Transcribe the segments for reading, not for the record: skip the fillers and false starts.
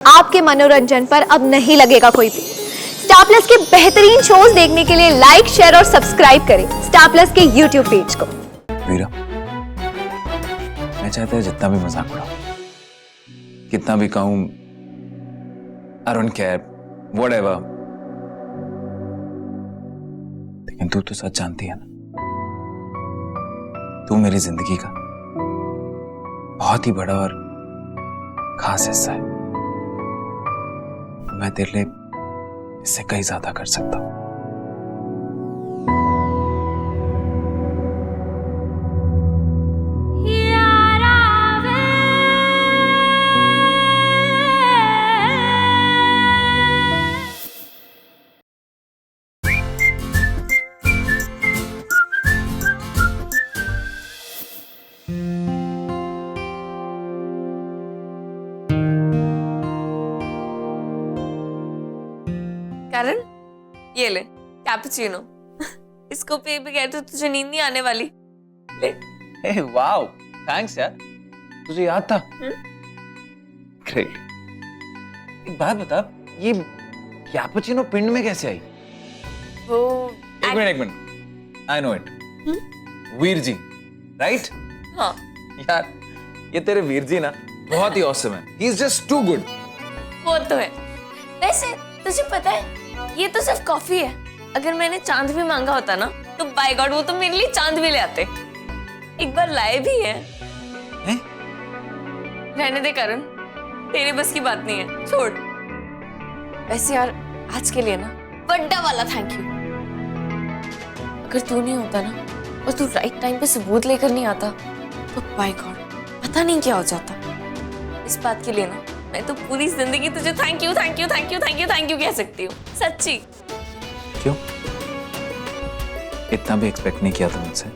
आपके मनोरंजन पर अब नहीं लगेगा कोई भी। स्टार प्लस के बेहतरीन शोज देखने के लिए लाइक, शेयर और सब्सक्राइब करें स्टार प्लस के यूट्यूब पेज को। वीरा, मैं चाहता है जितना भी मजाक उड़ाऊं, कितना भी कहूं, आई डोंट केयर, व्हाटएवर, लेकिन तू तो सच जानती है ना, तू मेरी जिंदगी का बहुत ही बड़ा और खास हिस्सा है। मैं तेरे लिए इससे कहीं ज्यादा कर सकता हूं। करण, ये ले कैपुचिनो। इसको पी भी कहते तो तुझे नींद नहीं आने वाली। ले। हे वाओ, थैंक्स यार, तुझे याद था। ग्रेट। एक बात बता, ये कैपुचिनो पिंड में कैसे आई? वो एक minute, I know it. Veer ji, right? हाँ यार, ये तेरे वीर जी ना बहुत ही ऑसम है। He is just too good. वो तो है। वैसे तुझे पता है, ये तो सिर्फ कॉफी है। अगर मैंने चांद भी मांगा होता ना, तो बाय गॉड वो तो मेरे लिए चांद भी ले आते। एक बार लाए भी है। हैं? रहने दे करण, तेरे बस की बात नहीं है, छोड़। वैसे यार, आज के लिए ना बड्डा वाला थैंक यू। अगर तू नहीं होता ना, और तू राइट टाइम पे सबूत लेकर नहीं आता, तो बाय गॉड पता नहीं क्या हो जाता। इस बात के लिए ना मैं तो पूरी जिंदगी तुझे thank you thank you thank you thank you thank you कह सकती हूँ, सच्ची। क्यों? इतना भी एक्सपेक्ट नहीं किया था मुझसे।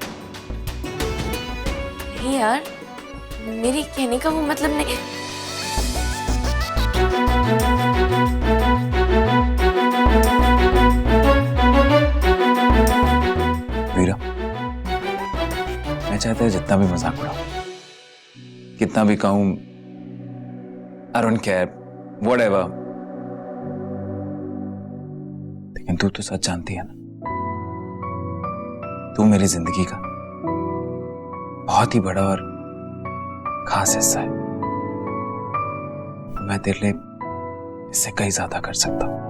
नहीं यार, मेरी कहने का वो मतलब नहीं। वीरा, मैं चाहता है जितना भी मजाक उड़ाऊं, कितना भी कहूं, आई डोंट केयर, व्हाटएवर, लेकिन तू तो सच जानती है ना, तू मेरी जिंदगी का बहुत ही बड़ा और खास हिस्सा है। मैं तेरे लिए इससे कहीं ज्यादा कर सकता हूं।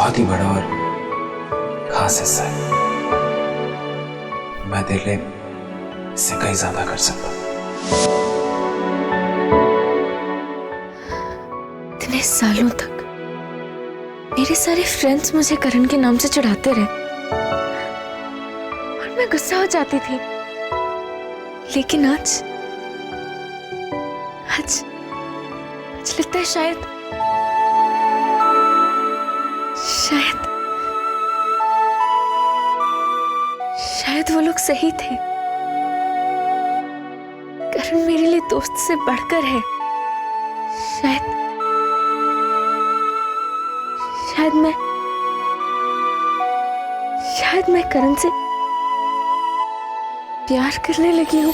बहुत ही बड़ा और खास हिस्सा है। मैं तेरे लिए इससे कहीं ज्यादा कर सकता हूँ। इतने सालों तक मेरे सारे फ्रेंड्स मुझे करण के नाम से चिढ़ाते रहे और मैं गुस्सा हो जाती थी, लेकिन आज लगता है शायद वो लोग सही थे। करण मेरे लिए दोस्त से बढ़कर है। शायद मैं करण से प्यार करने लगी हूँ।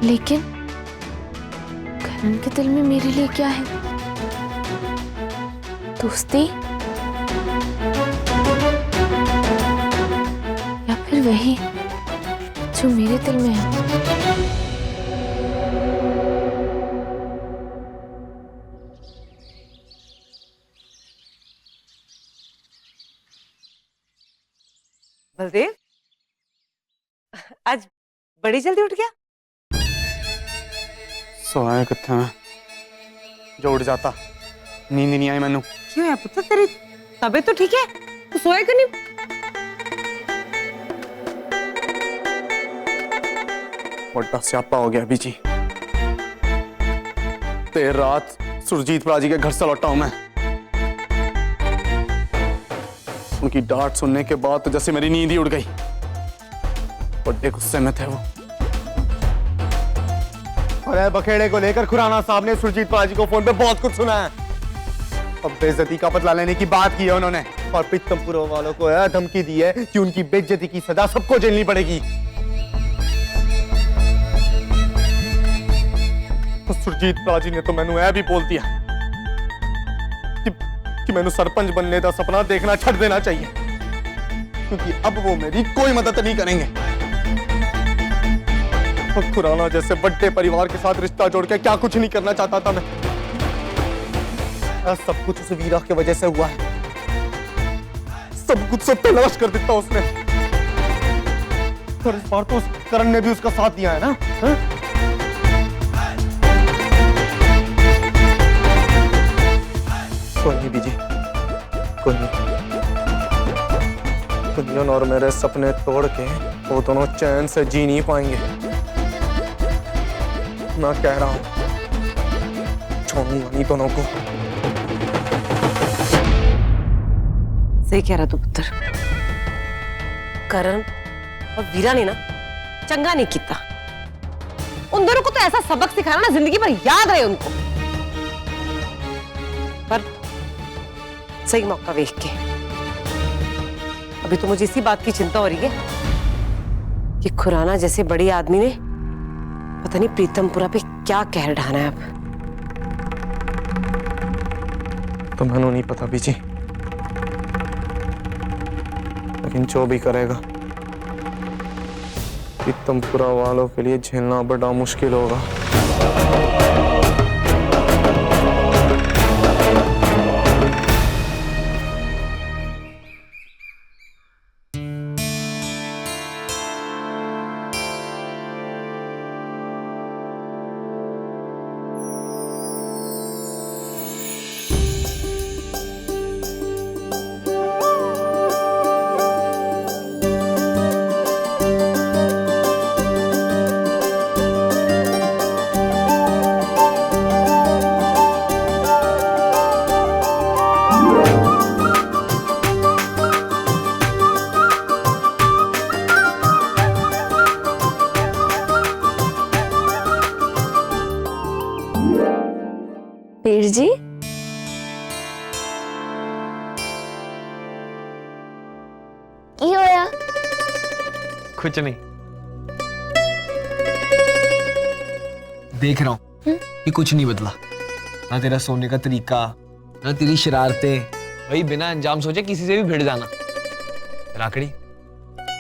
लेकिन करण के दिल में मेरे लिए क्या है? दोस्ती या फिर वही जो मेरे दिल में है? बलदेव, आज बड़ी जल्दी उठ गया। सोया किथे मैं जो उठ जाता, नींद नहीं आई मैनू। क्यों है पुत्र, तेरी तबीयत तो ठीक है, तू सोया क्यों नहीं? बड़ा स्यापा हो गया बीजी। देर रात सुरजीत पराजी के घर से लौटा हूं मैं। उनकी डांट सुनने के बाद तो जैसे मेरी नींद ही उड़ गई। बड़े गुस्से में थे वो। अरे बखेड़े को लेकर खुराना साहब ने सुरजीत पराजी को फोन पे बहुत कुछ सुना है। अब बेइज्जती का बदला लेने की बात की है उन्होंने, और पीतमपुर वालों को धमकी दी है कि उनकी बेइज्जती की सजा सबको झेलनी पड़ेगी। तो सुरजीत पराजी ने तो मैनू यह भी बोल दिया कि मैनू सरपंच बनने का सपना देखना छड़ देना चाहिए, क्योंकि अब वो मेरी कोई मदद नहीं करेंगे। तो खुराना जैसे बड़े परिवार के साथ रिश्ता जोड़ के क्या कुछ नहीं करना चाहता था मैं। सब कुछ उस वीरा की वजह से हुआ है। सब कुछ सब पे नाश कर देता उसने। पर इस बार तो उस करण ने भी उसका साथ दिया है ना। कोई नहीं बीजी, कोई नहीं। कुंदन और मेरे सपने तोड़ के वो दोनों चैन से जी नहीं पाएंगे। मैं कह रहा हूं, छोड़ूंगा नहीं दोनों को। सही कह रहा तू पुत्र। करण और वीरा ने ना चंगा नहीं किया। उन दोनों को तो ऐसा सबक सिखाना ना जिंदगी भर याद रहे उनको। पर सही मौका देख के अभी तो मुझे इसी बात की चिंता हो रही है कि खुराना जैसे बड़े आदमी ने पता नहीं प्रीतमपुरा पे क्या कहर ढाना है अब। तो मैंने नहीं पता बीजी, लेकिन जो भी करेगा प्रीतमपुरा वालों के लिए झेलना बड़ा मुश्किल होगा। वीर जी, की होया? कुछ नहीं, देख रहा हूँ कि कुछ नहीं बदला। ना तेरा सोने का तरीका, ना तेरी शरारतें, वही बिना अंजाम सोचे किसी से भी भिड़ जाना। राकड़ी,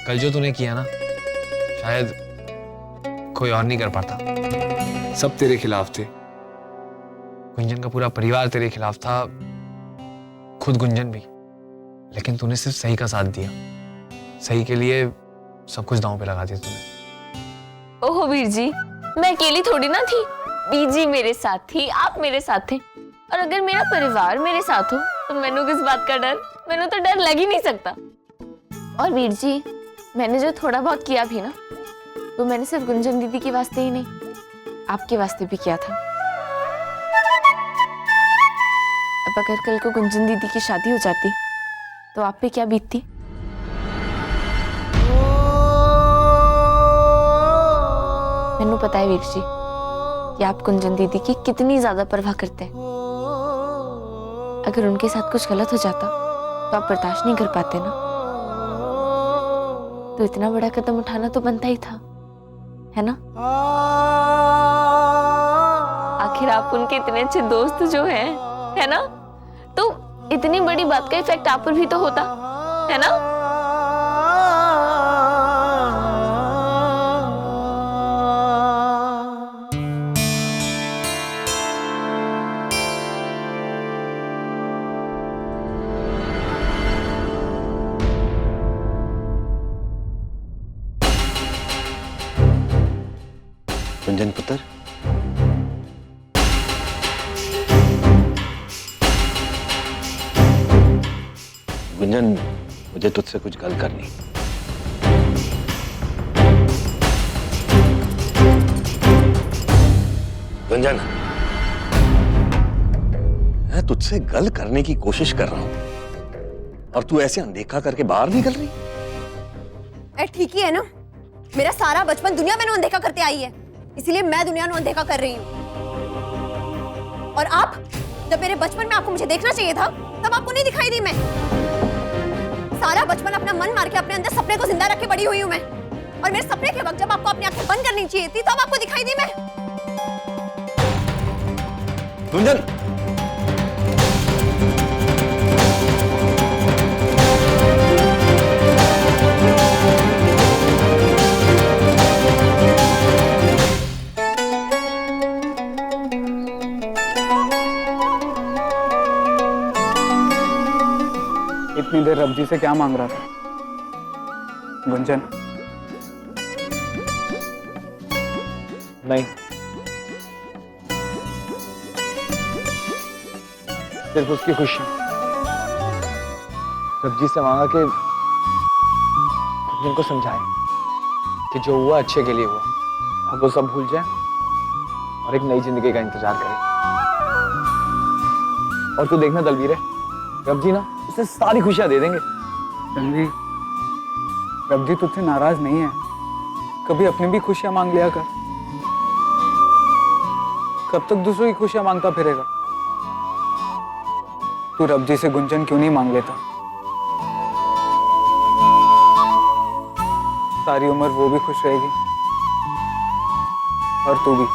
कल जो तूने किया ना, शायद कोई और नहीं कर पाता। सब तेरे खिलाफ थे। गुंजन का पूरा परिवार तेरे खिलाफ था, खुद गुंजन भी। लेकिन तूने सिर्फ सही का साथ दिया। सही के लिए सब कुछ दांव पे लगा दिया तूने। ओहो वीर जी, मैं अकेली थोड़ी ना थी। बीजी मेरे साथ थी, आप मेरे साथ थे। और अगर मेरा परिवार मेरे साथ हो तो मैंने किस बात का डर? मैंने तो डर लग ही नहीं सकता। और वीर जी, मैंने जो थोड़ा बहुत किया भी ना, वो मैंने सिर्फ गुंजन दीदी के वास्ते ही नहीं, आपके वास्ते भी किया था। अब अगर कल को गुंजन दीदी की शादी हो जाती तो आप पे क्या बीतती? मैनू पता है वीर जी कि आप गुंजन दीदी की कितनी ज्यादा परवाह करते हैं। अगर उनके साथ कुछ गलत हो जाता तो आप बर्दाश्त नहीं कर पाते ना। तो इतना बड़ा कदम उठाना तो बनता ही था, है ना? आखिर आप उनके इतने अच्छे दोस्त जो हैं, है ना? तो इतनी बड़ी बात का इफेक्ट आप पर भी तो होता, है ना? गुंजन पुत्र, गुंजन, मुझे तुझसे कुछ गल करनी। गुंजन, मैं तुझसे गल करने की कोशिश कर रहा हूं और तू ऐसे अनदेखा करके बाहर निकल रही। ए, ठीक ही है ना। मेरा सारा बचपन दुनिया मैंने अनदेखा करते आई है, इसीलिए मैं दुनिया को अनदेखा कर रही हूँ। और आप, जब मेरे बचपन में आपको मुझे देखना चाहिए था, तब आपको नहीं दिखाई दी मैं। सारा बचपन अपना मन मार के अपने अंदर सपने को जिंदा रख के बड़ी हुई हूँ मैं। और मेरे सपने के वक्त जब आपको अपनी आंखें बंद करनी चाहिए थी, तब आपको दिखाई दी मैं। गुंजन, इतनी देर रब जी से क्या मांग रहा था? गुंजन, नहीं, सिर्फ उसकी खुशी। रब्जी से मांगा कि गुंजन को समझाए कि जो हुआ अच्छे के लिए हुआ। अब वो सब भूल जाए और एक नई जिंदगी का इंतजार करे। और तू देखना दलवीर है, रब्जी ना उसे सारी खुशियां दे देंगे। रणवीर, रब जी तुझसे नाराज नहीं है। कभी अपनी भी खुशियां मांग लिया कर। कब तक दूसरों की खुशियां मांगता फिरेगा? तू रब जी से गुंजन क्यों नहीं मांग लेता? सारी उम्र वो भी खुश रहेगी और तू भी।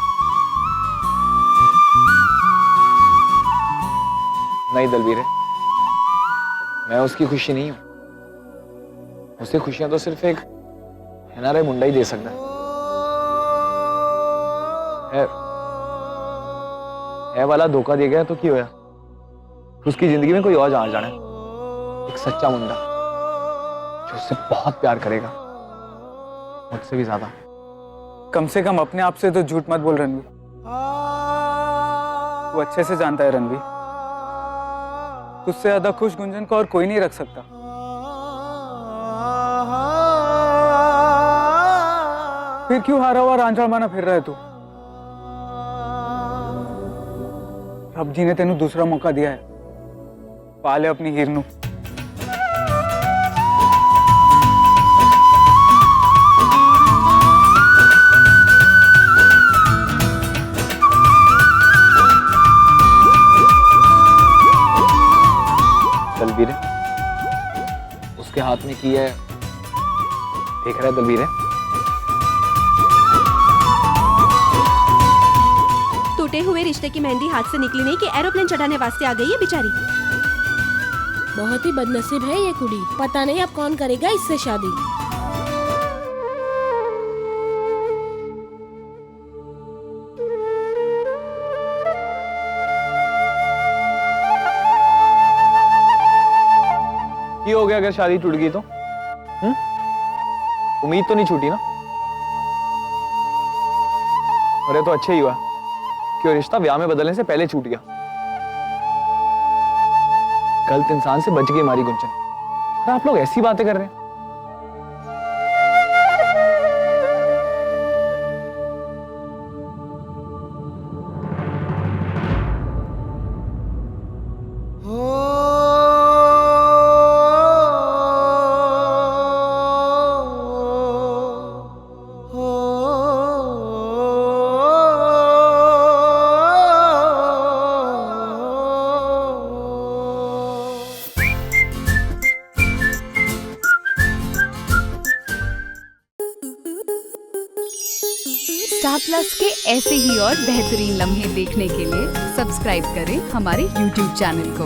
नहीं दलवीर है, मैं उसकी खुशी नहीं हूं। उसे खुशियां तो सिर्फ एक एनआरआई मुंडा ही दे सकता है वाला धोखा दे गया तो क्या होया? उसकी जिंदगी में कोई और जाना जाना है, एक सच्चा मुंडा जो उससे बहुत प्यार करेगा, मुझसे भी ज्यादा। कम से कम अपने आप से तो झूठ मत बोल रणवीर। वो अच्छे से जानता है रणवीर, तुझसे ज्यादा खुश गुंजन को और कोई नहीं रख सकता। फिर क्यों हारा हुआ रांझा माना फिर रहा है तू? रब जी ने तेनू दूसरा मौका दिया है, पाले अपनी हिरनू। हाथ में की है, देख रहा है दलवीर है। टूटे हुए रिश्ते की मेहंदी हाथ से निकली नहीं कि एरोप्लेन चढ़ाने वास्ते आ गई है बेचारी। बहुत ही बदनसीब है ये कुड़ी, पता नहीं अब कौन करेगा इससे शादी। ये हो गया अगर शादी टूट गई तो? उम्मीद तो नहीं छूटी ना? और ये तो अच्छा ही हुआ कि वो रिश्ता ब्याह में बदलने से पहले छूट गया। गलत इंसान से बच गई हमारी गुंजन। और आप लोग ऐसी बातें कर रहे हैं। स्टार प्लस के ऐसे ही और बेहतरीन लम्हे देखने के लिए सब्सक्राइब करें हमारे YouTube चैनल को।